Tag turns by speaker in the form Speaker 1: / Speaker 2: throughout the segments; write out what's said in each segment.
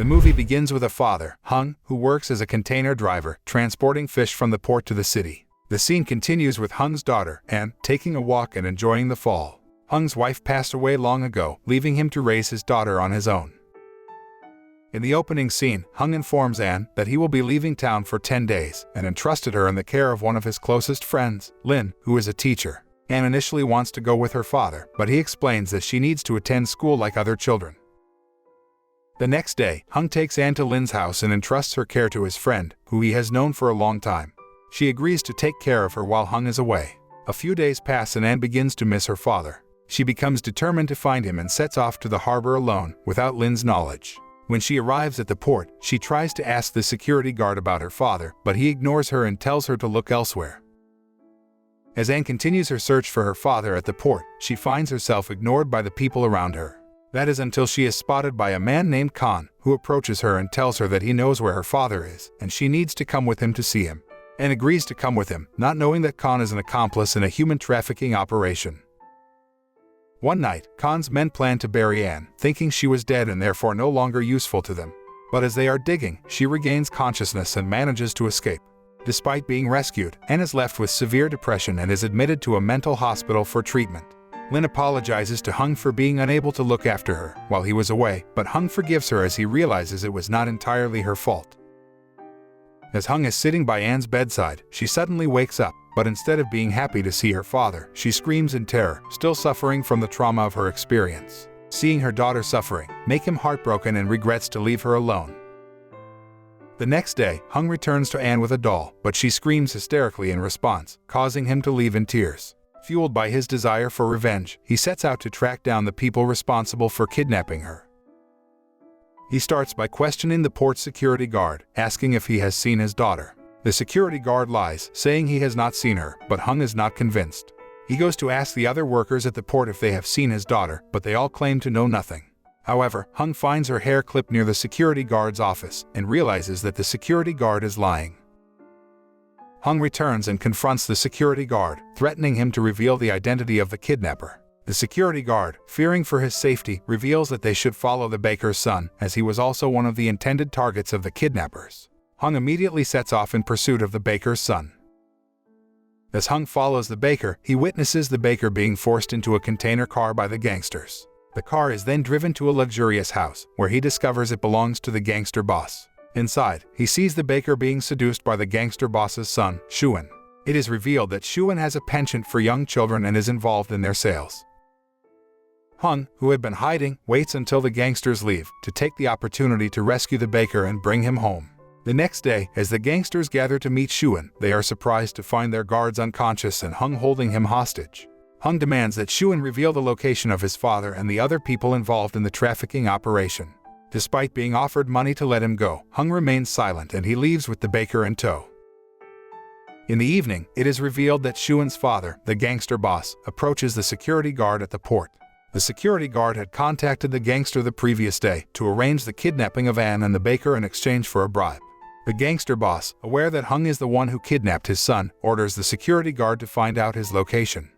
Speaker 1: The movie begins with a father, Hung, who works as a container driver, transporting fish from the port to the city. The scene continues with Hung's daughter, Anne, taking a walk and enjoying the fall. Hung's wife passed away long ago, leaving him to raise his daughter on his own. In the opening scene, Hung informs Anne that he will be leaving town for 10 days and entrusted her in the care of one of his closest friends, Lin, who is a teacher. Anne initially wants to go with her father, but he explains that she needs to attend school like other children. The next day, Hung takes Anne to Lin's house and entrusts her care to his friend, who he has known for a long time. She agrees to take care of her while Hung is away. A few days pass and Anne begins to miss her father. She becomes determined to find him and sets off to the harbor alone, without Lin's knowledge. When she arrives at the port, she tries to ask the security guard about her father, but he ignores her and tells her to look elsewhere. As Anne continues her search for her father at the port, she finds herself ignored by the people around her. That is until she is spotted by a man named Khan, who approaches her and tells her that he knows where her father is, and she needs to come with him to see him. Anne agrees to come with him, not knowing that Khan is an accomplice in a human trafficking operation. One night, Khan's men plan to bury Anne, thinking she was dead and therefore no longer useful to them. But as they are digging, she regains consciousness and manages to escape. Despite being rescued, Anne is left with severe depression and is admitted to a mental hospital for treatment. Lin apologizes to Hung for being unable to look after her while he was away, but Hung forgives her as he realizes it was not entirely her fault. As Hung is sitting by Anne's bedside, she suddenly wakes up. But instead of being happy to see her father, she screams in terror, still suffering from the trauma of her experience. Seeing her daughter suffering, makes him heartbroken and regrets to leave her alone. The next day, Hung returns to Anne with a doll, but she screams hysterically in response, causing him to leave in tears. Fueled by his desire for revenge, he sets out to track down the people responsible for kidnapping her. He starts by questioning the port security guard, asking if he has seen his daughter. The security guard lies, saying he has not seen her, but Hung is not convinced. He goes to ask the other workers at the port if they have seen his daughter, but they all claim to know nothing. However, Hung finds her hair clipped near the security guard's office and realizes that the security guard is lying. Hung returns and confronts the security guard, threatening him to reveal the identity of the kidnapper. The security guard, fearing for his safety, reveals that they should follow the baker's son, as he was also one of the intended targets of the kidnappers. Hung immediately sets off in pursuit of the baker's son. As Hung follows the baker, he witnesses the baker being forced into a container car by the gangsters. The car is then driven to a luxurious house, where he discovers it belongs to the gangster boss. Inside, he sees the baker being seduced by the gangster boss's son, Shuan. It is revealed that Shuan has a penchant for young children and is involved in their sales. Hung, who had been hiding, waits until the gangsters leave to take the opportunity to rescue the baker and bring him home. The next day, as the gangsters gather to meet Shuan, they are surprised to find their guards unconscious and Hung holding him hostage. Hung demands that Shuan reveal the location of his father and the other people involved in the trafficking operation. Despite being offered money to let him go, Hung remains silent and he leaves with the baker in tow. In the evening, it is revealed that Shuan's father, the gangster boss, approaches the security guard at the port. The security guard had contacted the gangster the previous day to arrange the kidnapping of Anne and the baker in exchange for a bribe. The gangster boss, aware that Hung is the one who kidnapped his son, orders the security guard to find out his location.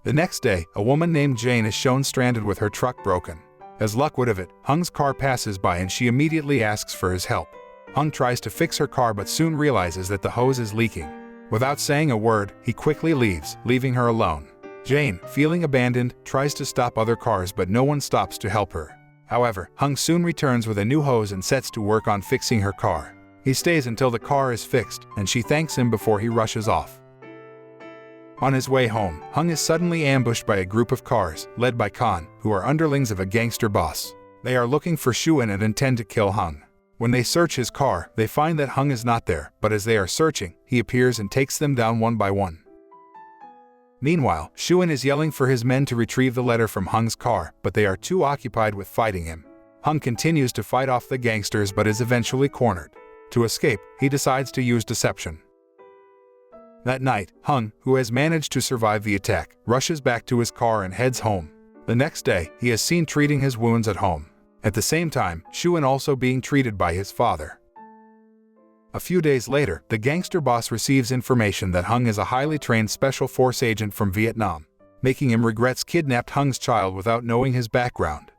Speaker 1: The next day, a woman named Jane is shown stranded with her truck broken. As luck would have it, Hung's car passes by and she immediately asks for his help. Hung tries to fix her car but soon realizes that the hose is leaking. Without saying a word, he quickly leaves, leaving her alone. Jane, feeling abandoned, tries to stop other cars but no one stops to help her. However, Hung soon returns with a new hose and sets to work on fixing her car. He stays until the car is fixed, and she thanks him before he rushes off. On his way home, Hung is suddenly ambushed by a group of cars, led by Khan, who are underlings of a gangster boss. They are looking for Shuan and intend to kill Hung. When they search his car, they find that Hung is not there, but as they are searching, he appears and takes them down one by one. Meanwhile, Shuan is yelling for his men to retrieve the letter from Hung's car, but they are too occupied with fighting him. Hung continues to fight off the gangsters but is eventually cornered. To escape, he decides to use deception. That night, Hung, who has managed to survive the attack, rushes back to his car and heads home. The next day, he is seen treating his wounds at home. At the same time, Shuan also being treated by his father. A few days later, the gangster boss receives information that Hung is a highly trained special force agent from Vietnam, making him regrets kidnapped Hung's child without knowing his background.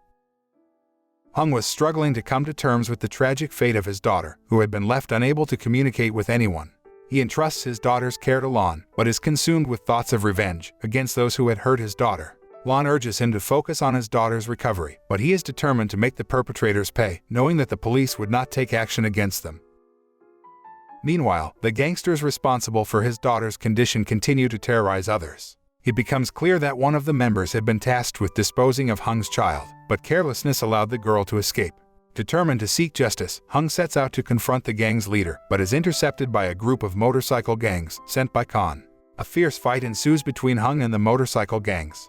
Speaker 1: Hung was struggling to come to terms with the tragic fate of his daughter, who had been left unable to communicate with anyone. He entrusts his daughter's care to Lon, but is consumed with thoughts of revenge against those who had hurt his daughter. Lon urges him to focus on his daughter's recovery, but he is determined to make the perpetrators pay, knowing that the police would not take action against them. Meanwhile, the gangsters responsible for his daughter's condition continue to terrorize others. It becomes clear that one of the members had been tasked with disposing of Hung's child, but carelessness allowed the girl to escape. Determined to seek justice, Hung sets out to confront the gang's leader, but is intercepted by a group of motorcycle gangs sent by Khan. A fierce fight ensues between Hung and the motorcycle gangs.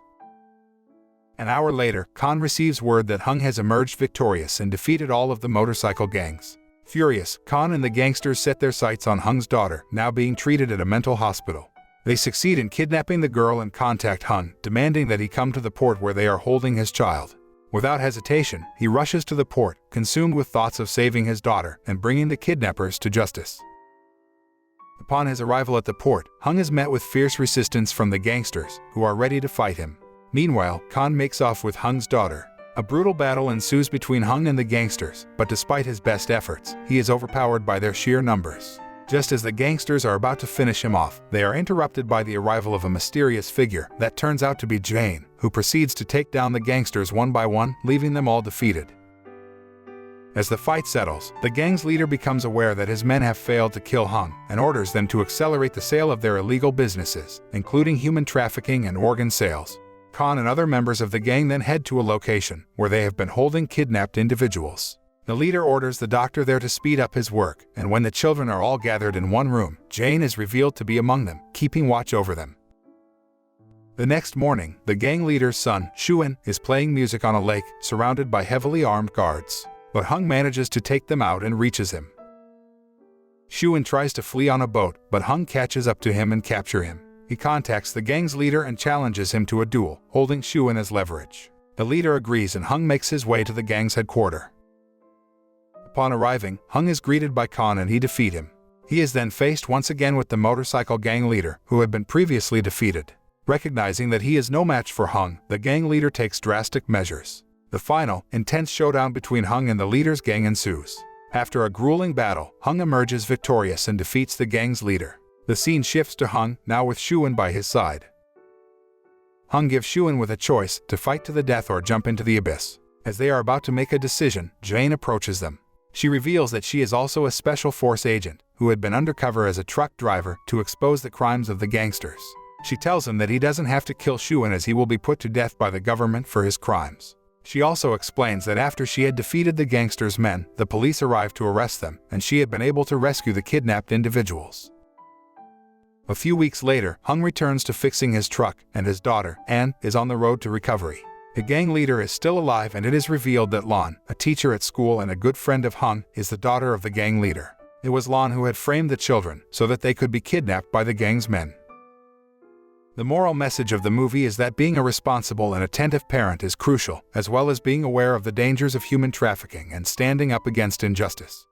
Speaker 1: An hour later, Khan receives word that Hung has emerged victorious and defeated all of the motorcycle gangs. Furious, Khan and the gangsters set their sights on Hung's daughter, now being treated at a mental hospital. They succeed in kidnapping the girl and contact Hung, demanding that he come to the port where they are holding his child. Without hesitation, he rushes to the port, consumed with thoughts of saving his daughter and bringing the kidnappers to justice. Upon his arrival at the port, Hung is met with fierce resistance from the gangsters, who are ready to fight him. Meanwhile, Khan makes off with Hung's daughter. A brutal battle ensues between Hung and the gangsters, but despite his best efforts, he is overpowered by their sheer numbers. Just as the gangsters are about to finish him off, they are interrupted by the arrival of a mysterious figure that turns out to be Jane, who proceeds to take down the gangsters one by one, leaving them all defeated. As the fight settles, the gang's leader becomes aware that his men have failed to kill Hung and orders them to accelerate the sale of their illegal businesses, including human trafficking and organ sales. Khan and other members of the gang then head to a location where they have been holding kidnapped individuals. The leader orders the doctor there to speed up his work, and when the children are all gathered in one room, Jane is revealed to be among them, keeping watch over them. The next morning, the gang leader's son, Shuan, is playing music on a lake, surrounded by heavily armed guards, but Hung manages to take them out and reaches him. Shuan tries to flee on a boat, but Hung catches up to him and captures him. He contacts the gang's leader and challenges him to a duel, holding Shuan as leverage. The leader agrees and Hung makes his way to the gang's headquarters. Upon arriving, Hung is greeted by Khan and he defeats him. He is then faced once again with the motorcycle gang leader, who had been previously defeated. Recognizing that he is no match for Hung, the gang leader takes drastic measures. The final, intense showdown between Hung and the leader's gang ensues. After a grueling battle, Hung emerges victorious and defeats the gang's leader. The scene shifts to Hung, now with Shuan by his side. Hung gives Shuan with a choice to fight to the death or jump into the abyss. As they are about to make a decision, Jane approaches them. She reveals that she is also a special force agent who had been undercover as a truck driver to expose the crimes of the gangsters. She tells him that he doesn't have to kill Shuan as he will be put to death by the government for his crimes. She also explains that after she had defeated the gangsters' men, the police arrived to arrest them, and she had been able to rescue the kidnapped individuals. A few weeks later, Hung returns to fixing his truck, and his daughter, Anne, is on the road to recovery. The gang leader is still alive, and it is revealed that Lon, a teacher at school and a good friend of Hung, is the daughter of the gang leader. It was Lon who had framed the children so that they could be kidnapped by the gang's men. The moral message of the movie is that being a responsible and attentive parent is crucial, as well as being aware of the dangers of human trafficking and standing up against injustice.